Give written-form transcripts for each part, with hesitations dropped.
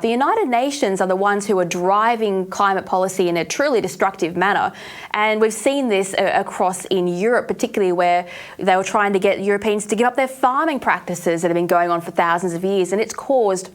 The United Nations are the ones who are driving climate policy in a truly destructive manner. And we've seen this across in Europe, particularly where they were trying to get Europeans to give up their farming practices that have been going on for thousands of years. And it's caused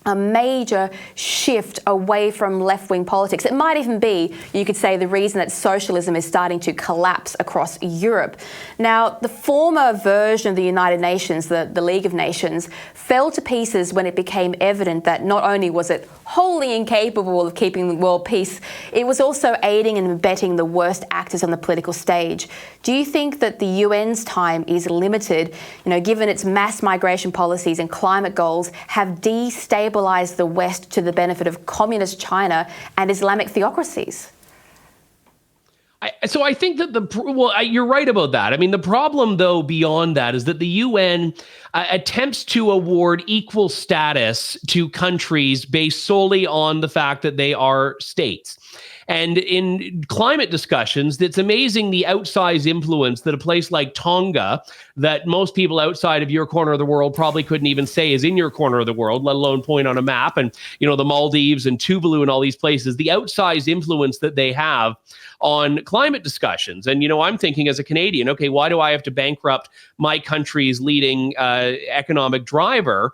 a major shift away from left-wing politics. It might even be, you could say, the reason that socialism is starting to collapse across Europe. Now, the former version of the United Nations, the League of Nations, fell to pieces when it became evident that not only was it wholly incapable of keeping world peace, it was also aiding and abetting the worst actors on the political stage. Do you think that the UN's time is limited, given its mass migration policies and climate goals have destabilized the West to the benefit of communist China and Islamic theocracies? So I think that you're right about that. I mean, the problem, though, beyond that is that the UN attempts to award equal status to countries based solely on the fact that they are states. And in climate discussions, it's amazing the outsized influence that a place like Tonga, that most people outside of your corner of the world probably couldn't even say is in your corner of the world, let alone point on a map, and the Maldives and Tuvalu and all these places, the outsized influence that they have on climate discussions. And, I'm thinking as a Canadian, okay, why do I have to bankrupt my country's leading economic driver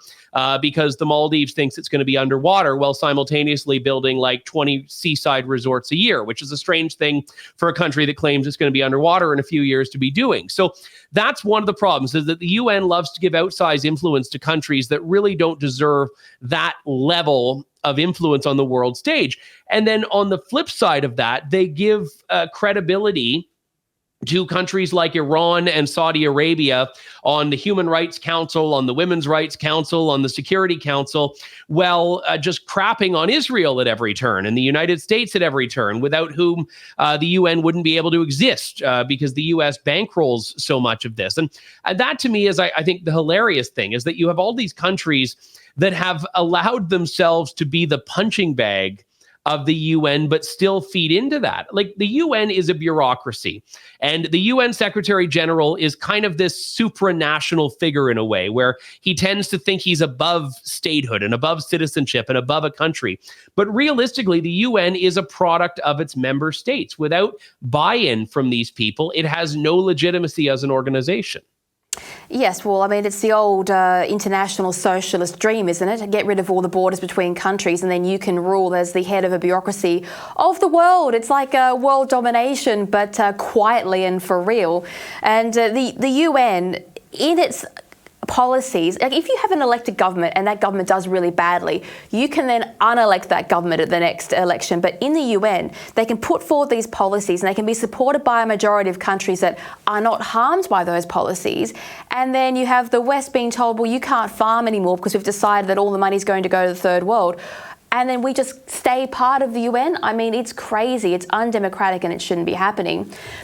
because the Maldives thinks it's going to be underwater while simultaneously building like 20 seaside resorts a year, which is a strange thing for a country that claims it's going to be underwater in a few years to be doing. So that's one of the problems, is that the UN loves to give outsized influence to countries that really don't deserve that level of influence on the world stage. And then on the flip side of that, they give credibility to countries like Iran and Saudi Arabia on the Human Rights Council, on the Women's Rights Council, on the Security Council, just crapping on Israel at every turn and the United States at every turn, without whom the UN wouldn't be able to exist because the US bankrolls so much of this. And that to me is, I think, the hilarious thing is that you have all these countries that have allowed themselves to be the punching bag of the UN, but still feed into that. Like, the UN is a bureaucracy, and the UN Secretary General is kind of this supranational figure in a way, where he tends to think he's above statehood and above citizenship and above a country. But realistically, the UN is a product of its member states. Without buy-in from these people, it has no legitimacy as an organization. Yes, well, I mean, it's the old international socialist dream, isn't it? Get rid of all the borders between countries and then you can rule as the head of a bureaucracy of the world. It's like world domination, but quietly and for real. And the UN, in its policies, like, if you have an elected government and that government does really badly, you can then unelect that government at the next election. But in the UN, they can put forward these policies and they can be supported by a majority of countries that are not harmed by those policies. And then you have the West being told, well, you can't farm anymore because we've decided that all the money's going to go to the third world. And then we just stay part of the UN. I mean, it's crazy. It's undemocratic and it shouldn't be happening.